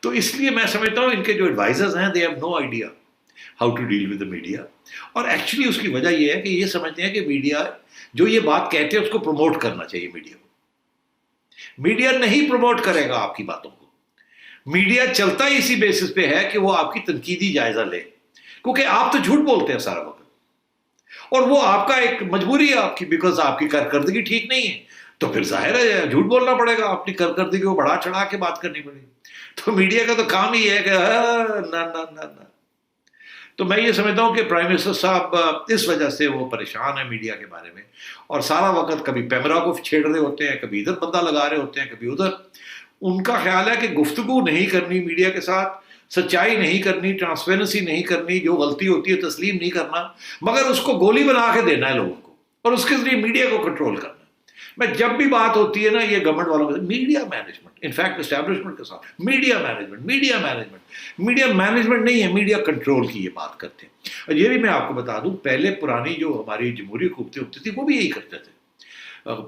تو اس لیے میں سمجھتا ہوں ان کے جو ایڈوائزرز ہیں they have no idea how to deal with the media. اور ایکچولی اس کی وجہ یہ ہے کہ یہ سمجھتے ہیں کہ میڈیا جو یہ بات کہتے ہیں اس کو پروموٹ کرنا چاہیے. میڈیا کو میڈیا نہیں پروموٹ کرے گا آپ کی باتوں کو. میڈیا چلتا ہی اسی بیسس پہ ہے کہ وہ آپ کی تنقیدی جائزہ لے, کیونکہ آپ تو جھوٹ بولتے ہیں سارا وقت, اور وہ آپ کا ایک مجبوری ہے آپ کی, بیکاز آپ کی کارکردگی ٹھیک نہیں ہے, تو پھر ظاہر ہے جھوٹ بولنا پڑے گا, اپنی کارکردگی کو بڑھا چڑھا کے بات کرنی پڑے گی. تو میڈیا کا تو کام ہی ہے کہ نہ. تو میں یہ سمجھتا ہوں کہ پرائم منسٹر صاحب اس وجہ سے وہ پریشان ہیں میڈیا کے بارے میں, اور سارا وقت کبھی پیمرا کو چھیڑ رہے ہوتے ہیں, کبھی ادھر بندہ لگا رہے ہوتے ہیں, کبھی ادھر. ان کا خیال ہے کہ گفتگو نہیں کرنی میڈیا کے ساتھ, سچائی نہیں کرنی, ٹرانسپیرنسی نہیں کرنی, جو غلطی ہوتی ہے تسلیم نہیں کرنا, مگر اس کو گولی بنا کے دینا ہے لوگوں کو, اور اس کے ذریعے میڈیا کو کنٹرول کرنا. میں جب بھی بات ہوتی ہے نا یہ گورنمنٹ والوں کے میڈیا مینجمنٹ, انفیکٹ اسٹیبلشمنٹ کے ساتھ میڈیا مینجمنٹ نہیں ہے, میڈیا کنٹرول کی یہ بات کرتے ہیں. اور یہ بھی میں آپ کو بتا دوں, پہلے پرانی جو ہماری جمہوری حکومتیں ہوتی تھی وہ بھی یہی کرتے تھے.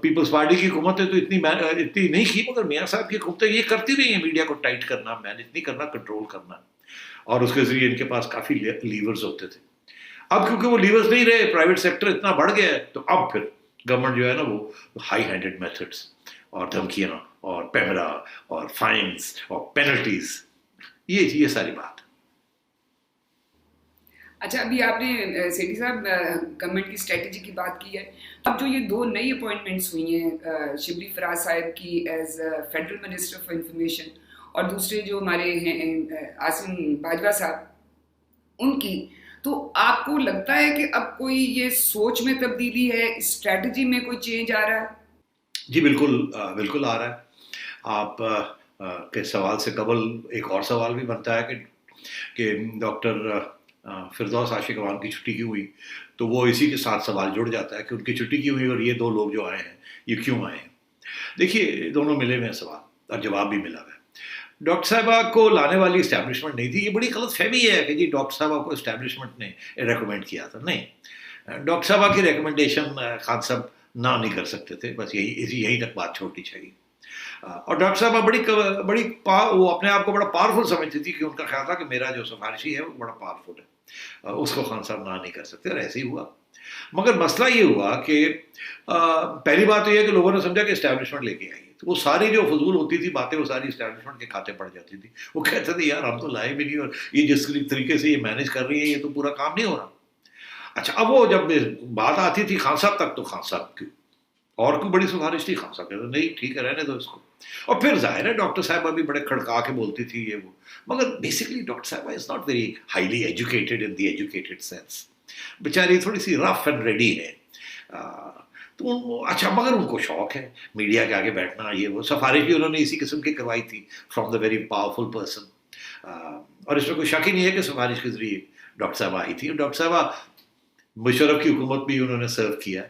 پیپلز پارٹی کی حکومتیں تو اتنی نہیں کی, مگر میاں صاحب کی حکومتیں یہ کرتی رہی ہیں, میڈیا کو ٹائٹ کرنا, مینج نہیں کرنا, کنٹرول کرنا, اور اس کے ذریعے ان کے پاس کافی لیورز ہوتے تھے. اب کیونکہ وہ لیورز نہیں رہے, پرائیویٹ سیکٹر اتنا بڑھ گیا ہے, تو اب پھر گورنمنٹ جو ہے نا وہ ہائی ہینڈڈ میتھڈس اور دھمکیاں اور پیمرا اور فائنس اور پینلٹیز, یہ ساری بات. اچھا, ابھی آپ نے سیٹھی صاحب گورنمنٹ کی اسٹریٹجی کی بات کی ہے. اب جو یہ 2 نئی اپوائنٹمنٹس ہوئی ہیں, شبلی فراز صاحب کی as federal minister for information, اور دوسرے جو ہمارے ہیں عاصم باجوہ صاحب, ان کی, تو آپ کو لگتا ہے کہ اب کوئی یہ سوچ میں تبدیلی ہے, اسٹریٹجی میں کوئی چینج آ رہا ہے؟ جی بالکل آ رہا ہے. آپ کے سوال سے قبل ایک اور سوال بھی بنتا ہے کہ ڈاکٹر فردوس عاشق اعوان کی چھٹی کیوں ہوئی, تو وہ اسی کے ساتھ سوال جڑ جاتا ہے کہ ان کی چھٹی کیوں ہوئی اور یہ 2 لوگ جو آئے ہیں یہ کیوں آئے ہیں. دیکھیے دونوں ملے ہوئے ہیں سوال, اور جواب بھی ملا ہوا ہے. ڈاکٹر صاحبہ کو لانے والی اسٹیبلشمنٹ نہیں تھی. یہ بڑی غلط فہمی ہے کہ جی ڈاکٹر صاحبہ کو اسٹیبلشمنٹ نے ریکمینڈ کیا تھا. نہیں, ڈاکٹر صاحبہ کی ریکمنڈیشن خان صاحب نہ نہیں کر سکتے تھے, بس یہیں تک بات چھوڑنی چاہیے. اور ڈاکٹر صاحبہ بڑی وہ اپنے آپ کو بڑا پاورفل سمجھتی تھی, کہ ان کا خیال تھا کہ میرا جو سفارشی ہے وہ بڑا پاورفل ہے, اس کو خان صاحب نہ نہیں کر سکتے, اور ایسے ہی ہوا. مگر مسئلہ یہ ہوا کہ پہلی بات تو یہ ہے کہ لوگوں نے سمجھا کہ اسٹیبلشمنٹ لے کے آئی ہے, تو وہ ساری جو فضول ہوتی تھی باتیں وہ ساری اسٹیبلشمنٹ کے کھاتے پڑ جاتی تھی. وہ کہتے تھے یار ہم تو لائے بھی نہیں, اور یہ جس طریقے سے یہ مینیج کر رہی ہے یہ تو پورا کام نہیں ہو رہا. اچھا, اب وہ جب بات آتی تھی خان صاحب تک, تو خان صاحب کی اور کوئی بڑی سفارش تھی, خان صاحب کہتے نہیں ٹھیک ہے رہنے دو اس کو. اور پھر ظاہر ہے ڈاکٹر صاحبہ بھی بڑے کھڑکا کے بولتی تھی یہ وہ, مگر بیسکلی ڈاکٹر صاحبہ is not very highly educated in the educated sense, بیچاری تھوڑی سی رف اینڈ ریڈی ہے. تو اچھا, مگر ان کو شوق ہے میڈیا کے آگے بیٹھنا, یہ وہ. سفارش بھی انہوں نے اسی قسم کی کروائی تھی from the very powerful person, اور اس میں کوئی شک ہی نہیں ہے کہ سفارش کے ذریعے ڈاکٹر صاحبہ آئی تھی. اور ڈاکٹر صاحبہ مشرف کی حکومت بھی انہوں نے سرو کیا,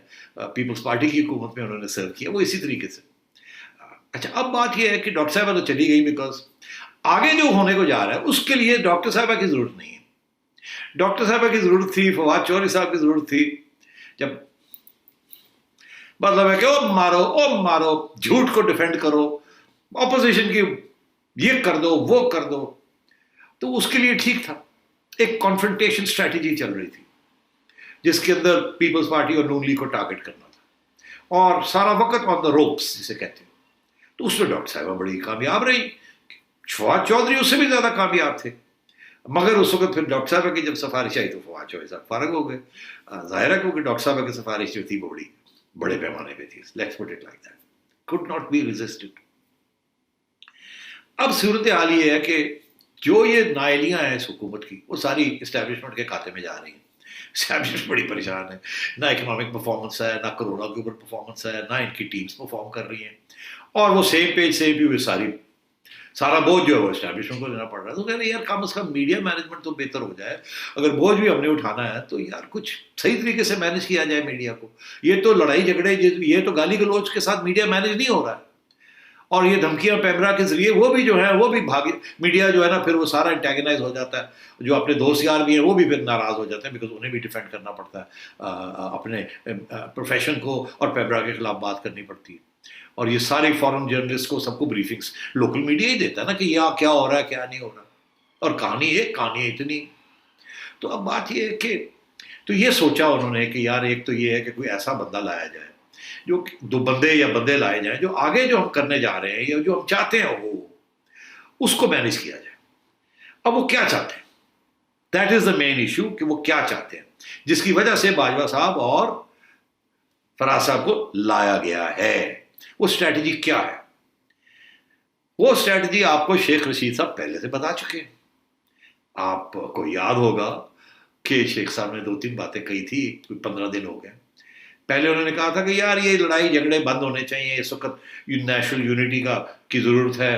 پیپلز پارٹی کی حکومت میں انہوں نے سرو کیا, وہ اسی طریقے سے. اچھا, اب بات یہ ہے کہ ڈاکٹر صاحبہ تو چلی گئی, بیکاز آگے جو ہونے کو جا رہا ہے اس کے لیے ڈاکٹر صاحبہ کی ضرورت نہیں ہے. ڈاکٹر صاحبہ کی ضرورت تھی, فواد چودھری صاحب کی ضرورت تھی, جب مطلب ہے کہ او مارو جھوٹ کو ڈیفینڈ کرو, اپوزیشن کی یہ کر دو وہ کر دو, تو اس کے لیے ٹھیک تھا. ایک کانفرنٹیشن اسٹریٹجی چل رہی تھی جس کے اندر پیپلز پارٹی اور نون لیگ کو ٹارگٹ کرنا تھا, اور سارا وقت آن دا روپس جسے کہتے ہیں. تو اس میں ڈاکٹر صاحبہ بڑی کامیاب رہی. فواد چودھری اس سے بھی زیادہ کامیاب تھے, مگر اس وقت پھر ڈاکٹر صاحبہ کی جب سفارش آئی تو فواد چودھری صاحب فارغ ہو گئے. ظاہر ہے کیونکہ ڈاکٹر صاحبہ کی سفارش جو تھی وہ بڑے پیمانے پہ تھی. Let's put it like that, could not be resisted. اب صورتحال یہ ہے کہ جو یہ نائلیاں ہیں اس حکومت کی وہ ساری اسٹیبلشمنٹ کے کھاتے میں جا رہی ہیں. اسٹیبلشمنٹ بڑی پریشان ہے, نہ اکنامک پرفارمنس ہے, نہ کرونا کے اوپر پرفارمنس ہے, نہ ان کی ٹیمز پرفارم کر رہی ہیں, اور وہ سیم پیج سے بھی سارا بوجھ جو ہے وہ اسٹیبلشمنٹ کو لینا پڑ رہا ہے. تو کہہ رہے یار کم از کم میڈیا مینجمنٹ تو بہتر ہو جائے, اگر بوجھ بھی ہم نے اٹھانا ہے تو یار کچھ صحیح طریقے سے مینیج کیا جائے میڈیا کو. یہ تو لڑائی جھگڑے, یہ تو گالی گلوچ کے ساتھ میڈیا مینیج نہیں ہو رہا ہے, اور یہ دھمکیاں پیمرا کے ذریعے وہ بھی جو ہیں وہ بھی میڈیا جو ہے نا پھر وہ سارا انٹیگنائز ہو جاتا ہے. جو اپنے دوست یار بھی ہیں وہ بھی پھر ناراض ہو جاتے ہیں, بیکاز انہیں بھی ڈیفینڈ کرنا پڑتا ہے, اپنے پروفیشن کو, اور پیمرا کے خلاف بات کرنی پڑتی ہے. اور یہ سارے فورن جرنلسٹ کو سب کو بریفنگس لوکل میڈیا ہی دیتا ہے نا کہ یہاں کیا ہو رہا ہے کیا نہیں ہو رہا, اور کہانی اتنی. تو اب بات یہ ہے کہ تو یہ سوچا انہوں نے کہ یار ایک تو یہ ہے کہ کوئی ایسا بندہ لایا جائے, جو 2 بندے یا بندے لائے جائیں جو آگے جو ہم کرنے جا رہے ہیں یا جو ہم چاہتے ہیں وہ اس کو مینیج کیا جائے. اب وہ کیا چاہتے ہیں, that is the main issue, کہ وہ کیا چاہتے ہیں جس کی وجہ سے باجوہ صاحب اور فراز صاحب کو لایا گیا ہے. وہ اسٹریٹجی کیا ہے؟ وہ اسٹریٹجی آپ کو شیخ رشید صاحب پہلے سے بتا چکے ہیں. آپ کو یاد ہوگا کہ شیخ صاحب نے 2-3 باتیں کہی تھی, کوئی 15 دن ہو گئے. پہلے انہوں نے کہا تھا کہ یار یہ لڑائی جھگڑے بند ہونے چاہیے, اس وقت نیشنل یونٹی کی ضرورت ہے,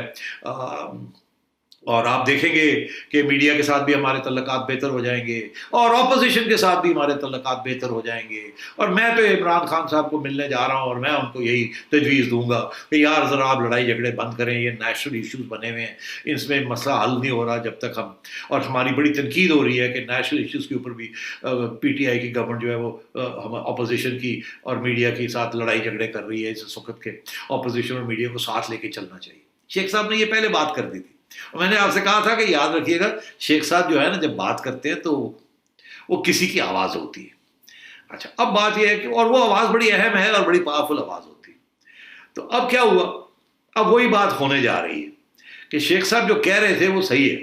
اور آپ دیکھیں گے کہ میڈیا کے ساتھ بھی ہمارے تعلقات بہتر ہو جائیں گے اور اپوزیشن کے ساتھ بھی ہمارے تعلقات بہتر ہو جائیں گے. اور میں تو عمران خان صاحب کو ملنے جا رہا ہوں اور میں ان کو یہی تجویز دوں گا کہ یار ذرا آپ لڑائی جھگڑے بند کریں, یہ نیشنل ایشوز بنے ہوئے ہیں, اس میں مسئلہ حل نہیں ہو رہا جب تک ہم, اور ہماری بڑی تنقید ہو رہی ہے کہ نیشنل ایشوز کے اوپر بھی پی ٹی آئی کی گورنمنٹ جو ہے وہ ہم اپوزیشن کی اور میڈیا کے ساتھ لڑائی جھگڑے کر رہی ہے. اس وقت کے اپوزیشن اور میڈیا کو ساتھ لے کے چلنا چاہیے. شیخ صاحب نے یہ پہلے بات کر دی تھی. میں نے آپ سے کہا تھا کہ یاد رکھیے گا شیخ صاحب جو ہے نا جب بات کرتے ہیں تو وہ کسی کی آواز ہوتی ہے. اچھا اب بات یہ ہے کہ اور وہ آواز بڑی اہم ہے اور بڑی پاورفل آواز ہوتی ہے. تو اب کیا ہوا, اب وہی بات ہونے جا رہی ہے کہ شیخ صاحب جو کہہ رہے تھے وہ صحیح ہے.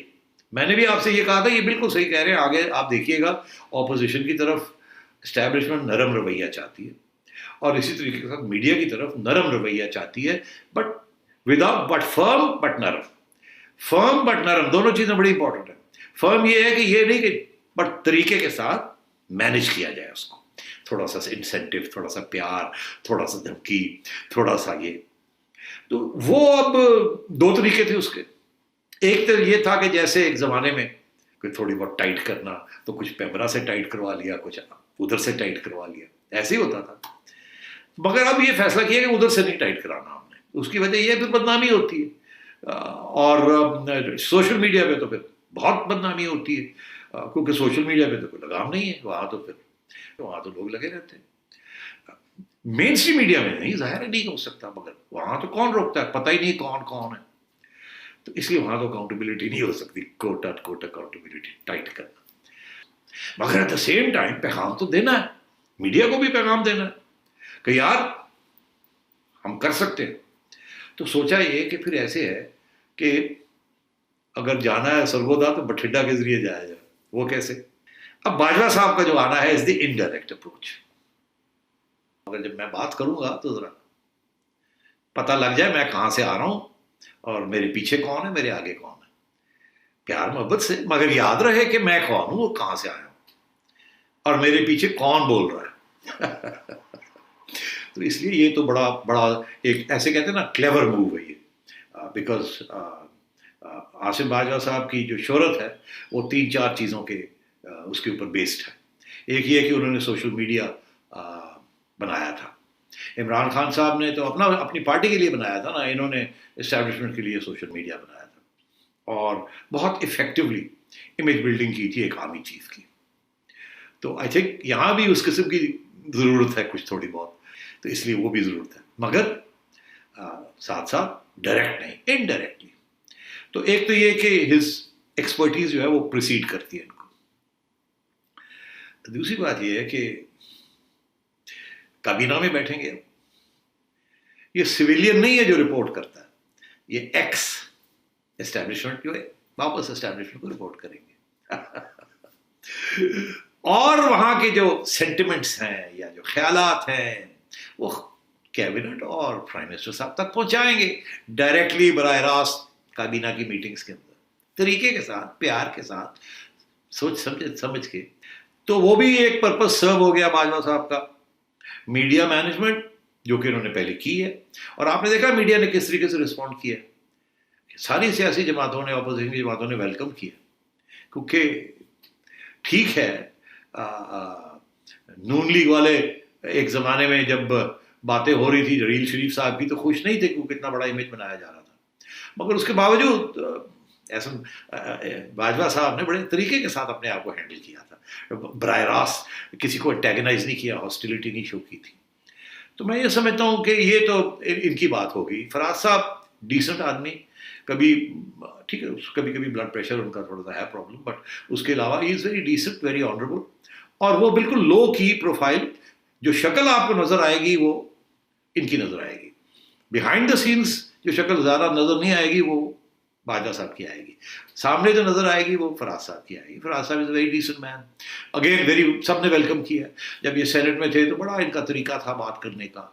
میں نے بھی آپ سے یہ کہا تھا یہ بالکل صحیح کہہ رہے ہیں. آگے آپ دیکھیے گا اپوزیشن کی طرف اسٹیبلشمنٹ نرم رویہ چاہتی ہے اور اسی طریقے کے ساتھ میڈیا کی طرف نرم رویہ چاہتی ہے, بٹ فرم بٹ نرم. فرم بٹ نرم دونوں چیزیں بڑی امپورٹنٹ ہیں. فرم یہ ہے کہ یہ نہیں کہ بٹ طریقے کے ساتھ مینیج کیا جائے اس کو, تھوڑا سا انسینٹیو, تھوڑا سا پیار, تھوڑا سا دھمکی, تھوڑا سا یہ. تو وہ اب 2 طریقے تھے اس کے. ایک تو یہ تھا کہ جیسے ایک زمانے میں کوئی تھوڑی بہت ٹائٹ کرنا تو کچھ پیمرا سے ٹائٹ کروا لیا, کچھ ادھر سے ٹائٹ کروا لیا, ایسے ہی ہوتا تھا. مگر اب یہ فیصلہ کیا کہ ادھر سے نہیں ٹائٹ کرانا ہم نے. اس کی وجہ یہ پھر بدنامی ہوتی ہے, اور سوشل میڈیا پہ تو پھر بہت بدنامی ہوتی ہے, کیونکہ سوشل میڈیا پہ تو کوئی لگام نہیں ہے, وہاں تو لوگ لگے رہتے ہیں. مین اسٹریم میڈیا میں نہیں, ظاہر نہیں ہو سکتا, مگر وہاں تو کون روکتا ہے, پتہ ہی نہیں کون ہے. تو اس لیے وہاں تو اکاؤنٹیبلٹی نہیں ہو سکتی, کوٹ اکاؤنٹیبلٹی ٹائٹ کرنا. مگر ایٹ دا سیم ٹائم پیغام تو دینا ہے, میڈیا کو بھی پیغام دینا ہے کہ یار ہم کر سکتے ہیں. تو سوچا یہ کہ پھر ایسے ہے کہ اگر جانا ہے سرگودا تو بٹھنڈا کے ذریعے جایا جائے. وہ کیسے؟ اب باجوہ صاحب کا جو آنا ہے از دی انڈائریکٹ اپروچ. اگر جب میں بات کروں گا تو ذرا پتہ لگ جائے میں کہاں سے آ رہا ہوں اور میرے پیچھے کون ہے, میرے آگے کون ہے, پیار محبت سے. مگر یاد رہے کہ میں کون ہوں, وہ کہاں سے آیا ہوں اور میرے پیچھے کون بول رہا ہے. تو اس لیے یہ تو بڑا ایک ایسے کہتے ہیں نا کلیور موو ہے یہ, بیکاز عاصم باجوہ صاحب کی جو شہرت ہے وہ 3-4 چیزوں کے اس کے اوپر بیسڈ ہے. ایک یہ کہ انہوں نے سوشل میڈیا بنایا تھا. عمران خان صاحب نے تو اپنی پارٹی کے لیے بنایا تھا نا, انہوں نے اسٹیبلشمنٹ کے لیے سوشل میڈیا بنایا تھا اور بہت افیکٹولی امیج بلڈنگ کی تھی ایک عامی چیز کی. تو آئی تھنک یہاں بھی اس قسم کی ضرورت ہے کچھ تھوڑی بہت, تو اس لیے وہ بھی ضرورت ہے, مگر ساتھ ساتھ ڈائریکٹ نہیں, انڈائریکٹلی. تو ایک تو یہ کہ ہز ایکسپرٹیز جو ہے وہ پریسیڈ کرتی ہے ان کو. دوسری بات یہ ہے کہ کابینہ میں بیٹھیں گے, یہ سویلین نہیں ہے جو رپورٹ کرتا ہے, یہ ایکس اسٹیبلشمنٹ جو ہے واپس اسٹیبلشمنٹ کو رپورٹ کریں گے. اور وہاں کے جو سینٹیمنٹس ہیں یا جو خیالات ہیں وہ کیبنٹ اور پرائم منسٹر صاحب تک پہنچائیں گے ڈائریکٹلی, براہ راست کابینہ کی میٹنگز کے اندر, طریقے کے ساتھ, پیار کے ساتھ, سوچ سمجھ کے. تو وہ بھی ایک پرپز سرو ہو گیا باجوہ صاحب کا. میڈیا مینجمنٹ جو کہ انہوں نے پہلے کی ہے, اور آپ نے دیکھا میڈیا نے کس طریقے سے رسپونڈ کیا. ساری سیاسی جماعتوں نے, اپوزیشن کی جماعتوں نے ویلکم کیا, کیونکہ ٹھیک ہے نون لیگ والے ایک زمانے میں جب باتیں ہو رہی تھی جلیل شریف صاحب کی تو خوش نہیں تھے کیونکہ اتنا بڑا امیج بنایا جا رہا تھا, مگر اس کے باوجود ایسا باجوہ صاحب نے بڑے طریقے کے ساتھ اپنے آپ کو ہینڈل کیا تھا, براہ راست کسی کو انٹیگنائز نہیں کیا, ہاسٹیلٹی نہیں شو کی تھی. تو میں یہ سمجھتا ہوں کہ یہ تو ان کی بات ہوگی. فراز صاحب ڈیسنٹ آدمی, کبھی ٹھیک ہے کبھی کبھی بلڈ پریشر ان کا تھوڑا سا ہے پرابلم, بٹ اس کے علاوہ ہی is very decent, very honourable, اور وہ بالکل لو کی پروفائل. جو شکل آپ کو نظر آئے گی وہ ان کی نظر آئے گی. بیہائنڈ دا سینس جو شکل زیادہ نظر نہیں آئے گی وہ باجوہ صاحب کی آئے گی. سامنے جو نظر آئے گی وہ فراز صاحب کی آئے گی. فراز صاحب is a very decent man, again very, سب نے ویلکم کیا. جب یہ سینٹ میں تھے تو بڑا ان کا طریقہ تھا بات کرنے کا,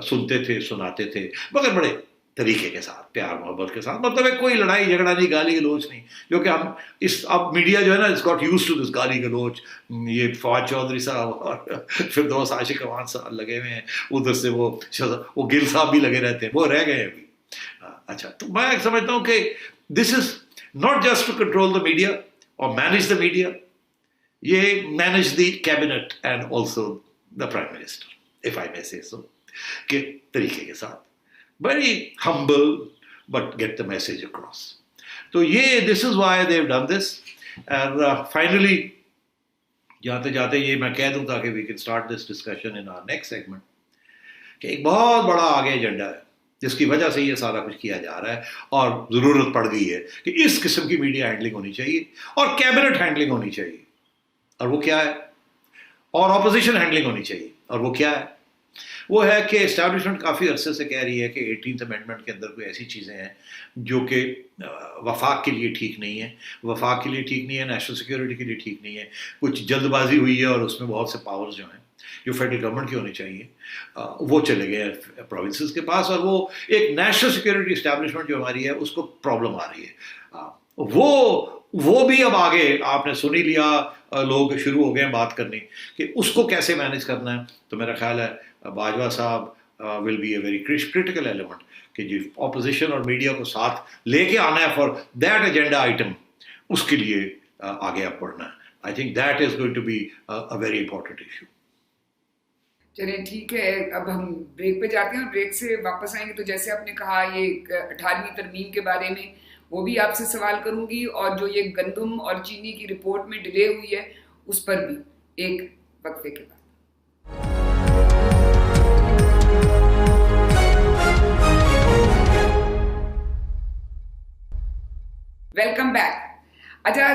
سنتے تھے سناتے تھے, مگر بڑے طریقے کے ساتھ, پیار محبت کے ساتھ. مطلب ہے کوئی لڑائی جھگڑا نہیں, گالی گلوچ نہیں, جو کہ ہم اس اب میڈیا جو ہے نا it's got used to this گالی گلوچ. یہ فواد چودھری صاحب اور فردوس عاشق امان صاحب لگے ہوئے ہیں, ادھر سے وہ گل صاحب بھی لگے رہتے ہیں, وہ رہ گئے ابھی. اچھا, تو میں سمجھتا ہوں کہ دس از not just to control the media or manage the media, یہ manage the cabinet and also the prime minister, if I may say so, کہ طریقے کے ساتھ very humble but get the message across. تو یہ this is why they've done this. And finally جاتے جاتے یہ میں کہہ دوں تاکہ we can start this discussion in our next segment, کہ ایک بہت بڑا آگے ایجنڈا ہے جس کی وجہ سے یہ سارا کچھ کیا جا رہا ہے, اور ضرورت پڑ گئی ہے کہ اس قسم کی میڈیا ہینڈلنگ ہونی چاہیے اور کیبنٹ ہینڈلنگ ہونی چاہیے. اور وہ کیا ہے؟ اور اپوزیشن ہینڈلنگ ہونی چاہیے. اور وہ کیا ہے؟ وہ ہے کہ اسٹیبلشمنٹ کافی عرصے سے کہہ رہی ہے کہ 18th امینڈمنٹ کے اندر کوئی ایسی چیزیں ہیں جو کہ وفاق کے لیے ٹھیک نہیں ہے, وفاق کے لیے ٹھیک نہیں ہے, نیشنل سیکورٹی کے لیے ٹھیک نہیں ہے. کچھ جلد بازی ہوئی ہے اور اس میں بہت سے پاورز جو ہیں جو فیڈرل گورنمنٹ کی ہونی چاہیے وہ چلے گئے پروونسز کے پاس, اور وہ ایک نیشنل سیکورٹی اسٹیبلشمنٹ جو ہماری ہے اس کو پرابلم آ رہی ہے. وہ بھی اب آگے آپ نے سن ہی لیا, لوگ شروع ہو گئے ہیں بات کرنی کہ اس کو کیسے مینیج کرنا ہے. تو میرا خیال ہے باجوہ صاحب will be a very critical element کہ جی اپوزیشن اور میڈیا کو ساتھ لے کے آنا ہے فار دیٹ ایجنڈا آئٹم, اس کے لیے آگے اب بڑھنا ہے. I think that is going to be a very important issue. چلیں ٹھیک ہے, اب ہم بریک پہ جاتے ہیں اور بریک سے واپس آئیں گے. تو جیسے آپ نے کہا یہ 18ویں ترمیم کے بارے میں وہ بھی آپ سے سوال کروں گی, اور جو یہ گندم اور چینی کی رپورٹ میں ڈیلے ہوئی ہے اس پر بھی ایک وقفے کے بعد. Welcome back. اچھا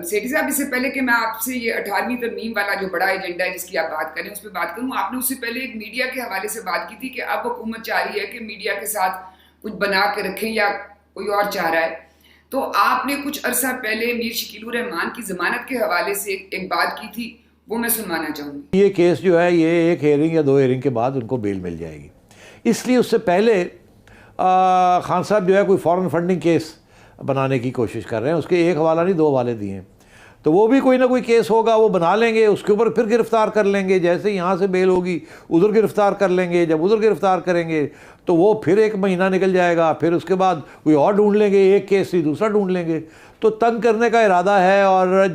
سیٹھی صاحب, اس سے پہلے کہ میں آپ سے یہ 18ویں ترمیم والا جو بڑا ایجنڈا ہے جس کی آپ بات کریں اس پہ بات کروں, آپ نے اس سے پہلے ایک میڈیا کے حوالے سے بات کی تھی کہ اب حکومت چاہ رہی ہے کہ میڈیا کے ساتھ کچھ بنا کے رکھیں یا کوئی اور چاہ رہا ہے. تو آپ نے کچھ عرصہ پہلے میر شکیل الرحمان کی ضمانت کے حوالے سے ایک بات کی تھی, وہ میں سنوانا چاہوں گی. یہ کیس جو ہے یہ ایک ہیئرنگ یا 2 ہیئرنگ کے بعد ان کو بیل مل جائے گی, اس لیے اس سے پہلے خان صاحب جو ہے کوئی فارن فنڈنگ کیس بنانے کی کوشش کر رہے ہیں. اس کے ایک حوالہ نہیں 2 حوالے دیے ہیں, تو وہ بھی کوئی نہ کوئی کیس ہوگا وہ بنا لیں گے, اس کے اوپر پھر گرفتار کر لیں گے. جیسے یہاں سے بیل ہوگی ادھر گرفتار کر لیں گے, جب ادھر گرفتار کریں گے تو وہ پھر 1 مہینہ نکل جائے گا, پھر اس کے بعد کوئی اور ڈھونڈ لیں گے, ایک کیس سے دوسرا ڈھونڈ لیں گے. تو تنگ کرنے کا ارادہ ہے اور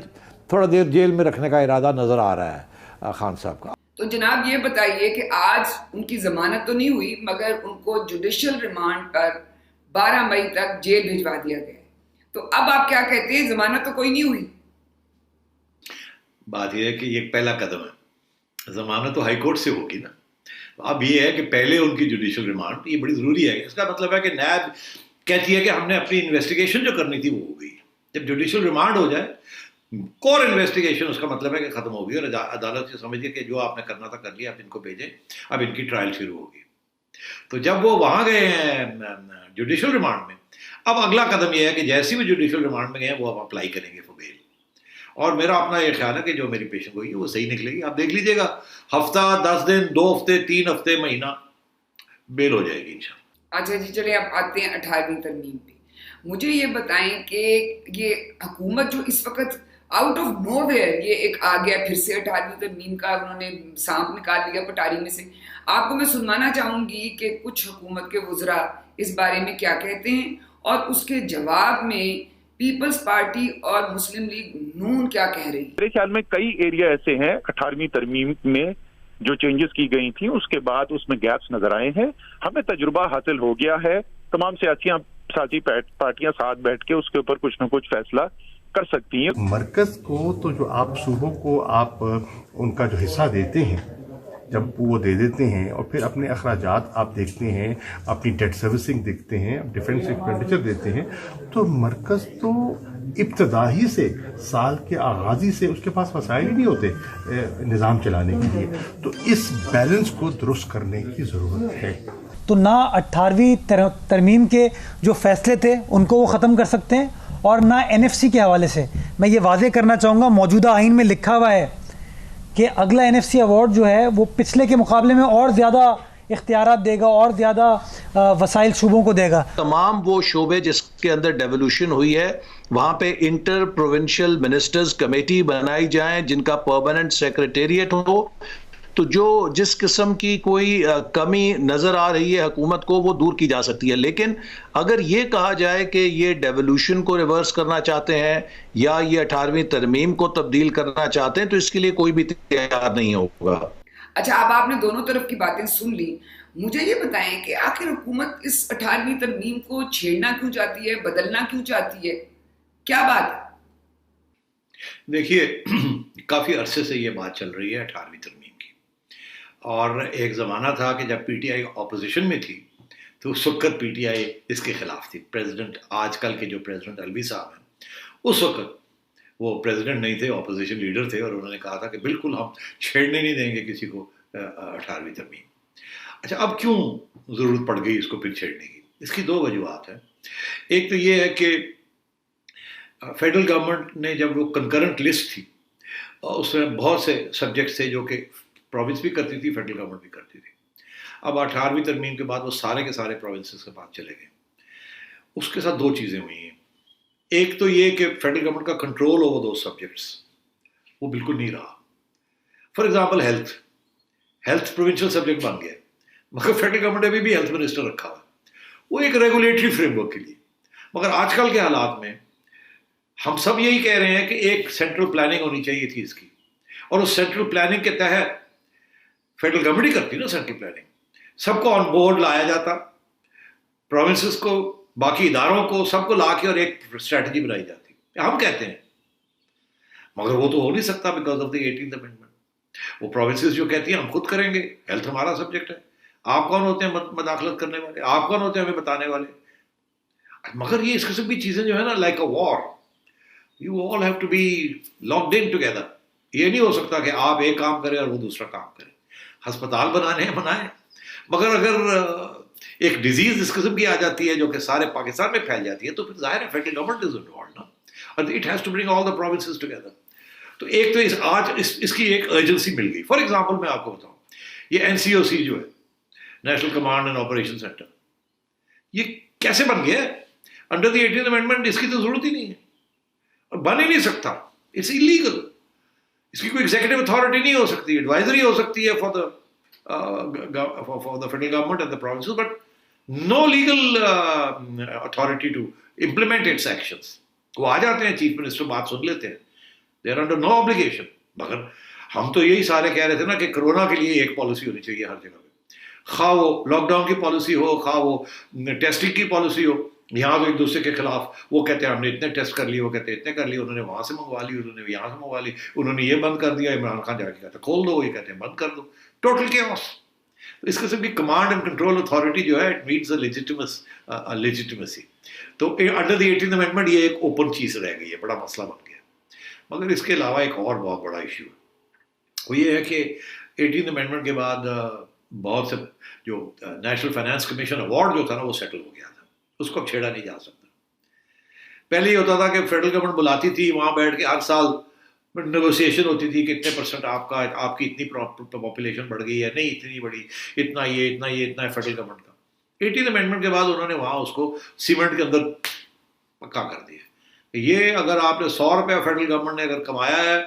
تھوڑا دیر جیل میں رکھنے کا ارادہ نظر آ رہا ہے خان صاحب کا. تو جناب یہ بتائیے کہ آج ان کی ضمانت تو نہیں ہوئی مگر ان کو جوڈیشل ریمانڈ پر 12 مئی تک جیل بھجوا دیا گیا. تو اب آپ کیا کہتے ہیں, ضمانت تو کوئی نہیں ہوئی؟ بات یہ ہے کہ یہ پہلا قدم ہے, ضمانت تو ہائی کورٹ سے ہوگی نا. اب یہ ہے کہ پہلے ان کی جوڈیشل ریمانڈ, یہ بڑی ضروری ہے. اس کا مطلب ہے کہ نیب کہتی ہے کہ ہم نے اپنی انویسٹیگیشن جو کرنی تھی وہ ہو گئی. جب جوڈیشل ریمانڈ ہو جائے, کور انویسٹیگیشن, اس کا مطلب ہے کہ ختم ہوگی اور عدالت سے سمجھیے کہ جو آپ نے کرنا تھا کر لیا, اب ان کو بھیجیں, اب ان کی ٹرائل شروع ہوگی. تو جب وہ وہاں گئے ہیں جوڈیشل ریمانڈ میں, اب اگلا قدم یہ ہے کہ جیسے بھی جوڈیشل ریمانڈ میں گئے ہیں وہ اب اپلائی کریں گے فور بیل. اور میرا اپنا یہ خیال ہے کہ جو میری پیشن گوئی ہے وہ صحیح نکلے گی. آپ دیکھ لیجیے گا, ہفتہ 10 دن 2 ہفتے 3 ہفتے مہینہ بیل ہو جائے گی انشاءاللہ. اچھا جی, چلیں اب آتے ہیں 18ویں ترمیم پہ. مجھے یہ بتائیں کہ یہ حکومت جو اس وقت آؤٹ آف نو ویئر یہ ایک آ گیا پھر سے 18ویں ترمیم کا, انہوں نے سانپ نکال لیا پٹاری میں سے. آپ کو میں سنوانا چاہوں گی کہ کچھ حکومت کے وزراء اس بارے میں کیا کہتے ہیں, اور اس کے جواب میں پیپلز پارٹی اور مسلم لیگ نون کیا کہہ رہی ہے. میرے خیال میں کئی ایریا ایسے ہیں 18ویں ترمیم میں جو چینجز کی گئی تھیں اس کے بعد اس میں گیپس نظر آئے ہیں. ہمیں تجربہ حاصل ہو گیا ہے, تمام سیاسی پارٹیاں ساتھ بیٹھ کے اس کے اوپر کچھ نہ کچھ فیصلہ کر سکتی ہیں. مرکز کو تو جو آپ صوبوں کو آپ ان کا جو حصہ دیتے ہیں جب وہ دے دیتے ہیں اور پھر اپنے اخراجات آپ دیکھتے ہیں, اپنی ڈیٹ سروسنگ دیکھتے ہیں, ڈیفنس ایکسپینڈیچر دیتے ہیں, تو مرکز تو ابتدائی سے سال کے آغازی سے اس کے پاس وسائل ہی نہیں ہوتے نظام چلانے کے لیے. تو اس بیلنس کو درست کرنے کی ضرورت ہے. تو نہ 18ویں ترمیم کے جو فیصلے تھے ان کو وہ ختم کر سکتے ہیں, اور نہ NFC کے حوالے سے. میں یہ واضح کرنا چاہوں گا, موجودہ آئین میں لکھا ہوا ہے کہ اگلا NFC ایوارڈ جو ہے وہ پچھلے کے مقابلے میں اور زیادہ اختیارات دے گا اور زیادہ وسائل شعبوں کو دے گا. تمام وہ شعبے جس کے اندر ڈیولوشن ہوئی ہے وہاں پہ انٹر پروونشل منسٹرز کمیٹی بنائی جائیں جن کا پرماننٹ سیکریٹریٹ ہو. تو جس قسم کی کوئی کمی نظر آ رہی ہے حکومت کو وہ دور کی جا سکتی ہے. لیکن اگر یہ کہا جائے کہ یہ ڈیولوشن کو ریورس کرنا چاہتے ہیں یا یہ 18ویں ترمیم کو تبدیل کرنا چاہتے ہیں تو اس کے لیے کوئی بھی تیار نہیں ہوگا. اچھا, اب آپ نے دونوں طرف کی باتیں سن لی. مجھے یہ بتائیں کہ آخر حکومت اس 18ویں ترمیم کو چھیڑنا کیوں چاہتی ہے, بدلنا کیوں چاہتی ہے, کیا بات ہے؟ دیکھیے, کافی عرصے سے یہ بات چل رہی ہے 18ویں ترمیم کی, اور ایک زمانہ تھا کہ جب PTI اپوزیشن میں تھی تو اس وقت PTI اس کے خلاف تھی. پریزیڈنٹ, آج کل کے جو پریزیڈنٹ الوی صاحب ہیں, اس وقت وہ پریزیڈنٹ نہیں تھے, اپوزیشن لیڈر تھے, اور انہوں نے کہا تھا کہ بالکل ہم چھیڑنے نہیں دیں گے کسی کو 18ویں ترمیم. اچھا, اب کیوں ضرورت پڑ گئی اس کو پھر چھیڑنے کی؟ اس کی دو وجوہات ہیں. ایک تو یہ ہے کہ فیڈرل گورنمنٹ نے جب وہ کنکرنٹ لسٹ تھی اس میں بہت سے سبجیکٹس تھے جو کہ پروونس بھی کرتی تھی, فیڈرل گورنمنٹ بھی کرتی تھی. اب 18ویں ترمیم کے بعد وہ سارے کے سارے پروونسز کے پاس چلے گئے. اس کے ساتھ دو چیزیں ہوئی ہیں. ایک تو یہ کہ فیڈرل گورنمنٹ کا کنٹرول اوور دو سبجیکٹس وہ بالکل نہیں رہا. For example health provincial subject بن گیا, مگر فیڈرل گورنمنٹ نے بھی ہیلتھ منسٹر رکھا ہوا, وہ ایک ریگولیٹری فریم ورک کے لیے. مگر آج کل کے حالات میں ہم سب یہی کہہ رہے ہیں کہ ایک سینٹرل پلاننگ ہونی چاہیے تھی اس کی, اور اس سینٹرل پلاننگ کے تحت فیڈرل گورنمنٹ ہی کرتی نا سینٹرل پلاننگ, سب کو آن بورڈ لایا جاتا, پروونسز کو, باقی اداروں کو, سب کو لا کے اور ایک اسٹریٹجی بنائی جاتی. ہم کہتے ہیں, مگر وہ تو ہو نہیں سکتا because of the 18th amendment. وہ پروونسز جو کہتی ہیں ہم خود کریں گے, ہیلتھ ہمارا سبجیکٹ ہے, آپ کون ہوتے ہیں مداخلت کرنے والے, آپ کون ہوتے ہیں ہمیں بتانے والے. مگر یہ اس قسم کی چیزیں جو ہے نا, like a war, you all have to be locked in together. یہ نہیں ہو سکتا کہ آپ ایک کام کریں اور وہ دوسرا کام کریں. ہسپتال بنانے ہیں بنائیں, مگر اگر ایک ڈیزیز اس قسم کی آ جاتی ہے جو کہ سارے پاکستان میں پھیل جاتی ہے تو پھر ظاہر ہے فیڈرل گورنمنٹ از انوالوڈ نا, اور it has to bring all the provinces together. تو ایک تو آج اس کی ایک ارجنسی مل گئی. فار ایگزامپل میں آپ کو بتاؤں, یہ NCOC جو ہے, national command and operation centre, یہ کیسے بن گیا ہے؟ انڈر دی 18th امینڈمنٹ اس کی تو ضرورت ہی نہیں ہے, اور بن ہی نہیں سکتا. It's illegal. اس کی کوئی ایگزیکٹو اتھارٹی نہیں ہو سکتی, ایڈوائزری ہو سکتی ہے for the federal government and the provinces, but no legal authority to implement its actions. وہ آ جاتے ہیں, چیف منسٹر بات سن لیتے ہیں, they are under no obligation. مگر ہم تو یہی سارے کہہ رہے تھے نا کہ کرونا کے لیے ایک پالیسی ہونی چاہیے ہر جگہ پہ, خواہ وہ لاک ڈاؤن کی پالیسی ہو, خواہ وہ ٹیسٹنگ کی پالیسی ہو. یہاں تو ایک دوسرے کے خلاف وہ کہتے ہیں ہم نے اتنے ٹیسٹ کر لیے, وہ کہتے ہیں اتنے کر لیے, انہوں نے وہاں سے منگوا لی, انہوں نے یہاں سے منگوا لی, انہوں نے یہ بند کر دیا, عمران خان جا کے کہتے ہیں کھول دو, یہ کہتے ہیں بند کر دو. Total caves. اس قسم کی کمانڈ اینڈ کنٹرول اتھارٹی جو ہے, اٹ نیڈز اے لیجیٹمیسی. تو انڈر دی 18th امینڈمنٹ یہ ایک اوپن چیز رہ گئی ہے, بڑا مسئلہ بن گیا. مگر اس کے علاوہ ایک اور بہت بڑا ایشو ہے, وہ یہ ہے کہ 18th امینڈمنٹ کے بعد بہت سے جو نیشنل فائنانس کمیشن ایوارڈ جو تھا نا وہ سیٹل ہو گیا تھا, اس کو اب چھیڑا نہیں جا سکتا. پہلے یہ ہوتا تھا کہ فیڈرل گورنمنٹ بلاتی تھی, وہاں بیٹھ کے ہر سال نیگوسیشن ہوتی تھی کہ اتنے پرسنٹ آپ کی اتنی پاپولیشن بڑھ گئی ہے, نہیں اتنی بڑی, اتنا ہے فیڈرل گورنمنٹ کا. 18th امینڈمنٹ کے بعد انہوں نے وہاں اس کو سیمنٹ کے اندر پکا کر دیا. یہ اگر آپ نے 100 روپیہ فیڈرل گورنمنٹ نے اگر کمایا ہے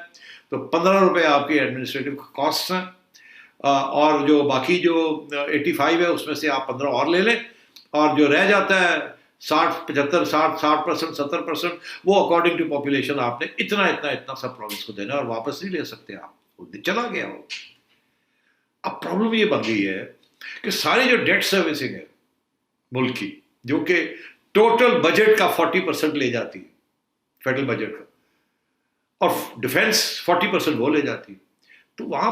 تو 15 روپے آپ کی ایڈمنسٹریٹو کاسٹ ہیں, اور جو باقی جو 85 ہے اس میں سے آپ 15 اور لے لیں, اور جو رہ جاتا ہے 60% 70% وہ اکارڈنگ ٹو پاپولیشن آپ نے اتنا سب پروونس کو دینا, اور واپس نہیں لے سکتے آپ, وہ چلا گیا وہ. اب پرابلم یہ بن گئی ہے کہ ساری جو ڈیٹ سروسنگ ہے ملک کی, جو کہ ٹوٹل بجٹ کا 40% لے جاتی ہے, فیڈرل بجٹ کا, اور ڈیفینس 40% وہ لے جاتی ہے, تو وہاں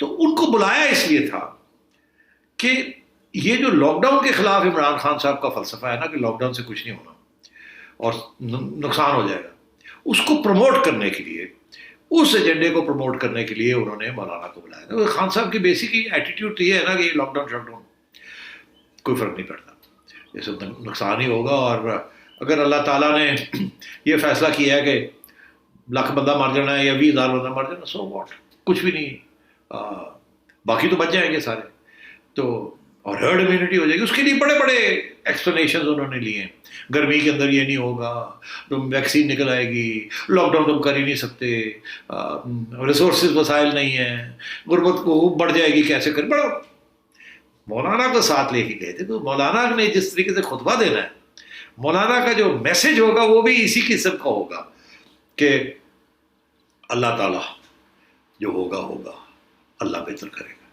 تو ان کو بلایا اس لیے تھا کہ یہ جو لاک ڈاؤن کے خلاف عمران خان صاحب کا فلسفہ ہے نا کہ لاک ڈاؤن سے کچھ نہیں ہونا اور نقصان ہو جائے گا، اس کو پروموٹ کرنے کے لیے، اس ایجنڈے کو پروموٹ کرنے کے لیے انہوں نے مولانا کو بلایا تھا۔ خان صاحب کی بیسک ایٹیٹیوڈ یہ ہے نا کہ یہ لاک ڈاؤن شاک ڈاؤن کوئی فرق نہیں پڑتا، اس سے نقصان ہی ہوگا، اور اگر اللہ تعالیٰ نے یہ فیصلہ کیا ہے کہ 1,00,000 بندہ مر جانا ہے یا 20,000 بندہ مر جانا، سو واٹ، کچھ بھی نہیں، باقی تو بچ جائیں گے سارے، تو اور ہرڈ امیونٹی ہو جائے گی۔ اس کے لیے بڑے بڑے ایکسپلینیشنز انہوں نے لیے ہیں، گرمی کے اندر یہ نہیں ہوگا، تم ویکسین نکل آئے گی، لاک ڈاؤن تم کر ہی نہیں سکتے، ریسورسز وسائل نہیں ہیں، غربت کو بڑھ جائے گی، کیسے کر، بڑا مولانا کو ساتھ لے کے گئے تھے۔ تو مولانا نے جس طریقے سے خطبہ دینا ہے، مولانا کا جو میسج ہوگا وہ بھی اسی قسم کا ہوگا کہ اللہ تعالیٰ جو ہوگا اللہ بہتر کرے گا،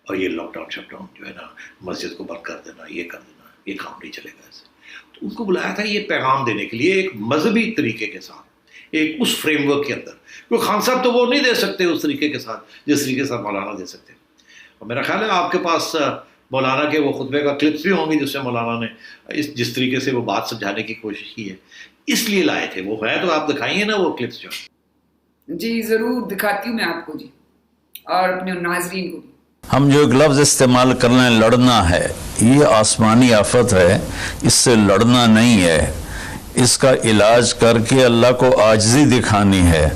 اور یہ لاک ڈاؤن شٹ ڈاؤن جو ہے نا، مسجد کو بند کر دینا، یہ کر دینا، یہ کام نہیں چلے گا ایسے۔ تو ان کو بلایا تھا یہ پیغام دینے کے لیے، ایک مذہبی طریقے کے ساتھ، ایک اس فریم ورک کے اندر، کیونکہ خان صاحب تو وہ نہیں دے سکتے اس طریقے کے ساتھ جس طریقے سے مولانا دے سکتے۔ اور میرا خیال ہے آپ کے پاس مولانا کے وہ خطبے کا کلپس بھی ہوں گے جس سے مولانا نے جس طریقے سے وہ بات سمجھانے کی کوشش کی ہے، اس لیے لائے تھے وہ، ہے تو آپ دکھائیے نا وہ کلپس جو۔ جی ضرور دکھاتی ہوں میں آپ کو جی، اور اپنے ناظرین کو بھی۔ ہم جو ایک لفظ استعمال کر رہے ہیں لڑنا ہے، یہ آسمانی آفت ہے، اس سے لڑنا نہیں ہے، اس کا علاج کر کے اللہ کو عاجزی دکھانی ہے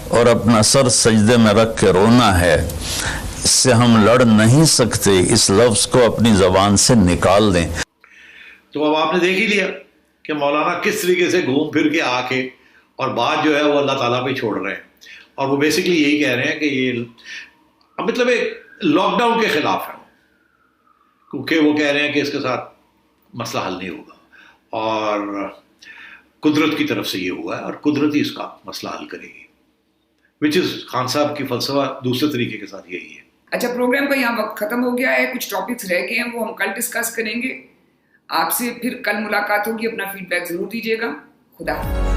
اور اپنا سر سجدے میں رکھ کے رونا ہے۔ اس سے ہم لڑ نہیں سکتے، اس لفظ کو اپنی زبان سے نکال دیں۔ تو اب آپ نے دیکھ ہی لیا کہ مولانا کس طریقے سے گھوم پھر کے آ کے اور بات جو ہے وہ اللہ تعالیٰ پہ چھوڑ رہے ہیں، اور وہ بیسکلی یہی کہہ رہے ہیں کہ یہ مطلب ایک لاک ڈاؤن کے خلاف ہے، کیونکہ وہ کہہ رہے ہیں کہ اس کے ساتھ مسئلہ حل نہیں ہوگا، اور قدرت کی طرف سے یہ ہوا ہے اور قدرت ہی اس کا مسئلہ حل کرے گی، وچ از خان صاحب کی فلسفہ دوسرے طریقے کے ساتھ یہی ہے۔ اچھا، پروگرام کا یہاں وقت ختم ہو گیا ہے، کچھ ٹاپکس رہ گئے ہیں وہ ہم کل ڈسکس کریں گے۔ آپ سے پھر کل ملاقات ہوگی، اپنا فیڈ بیک ضرور دیجیے گا۔ خدا حافظ۔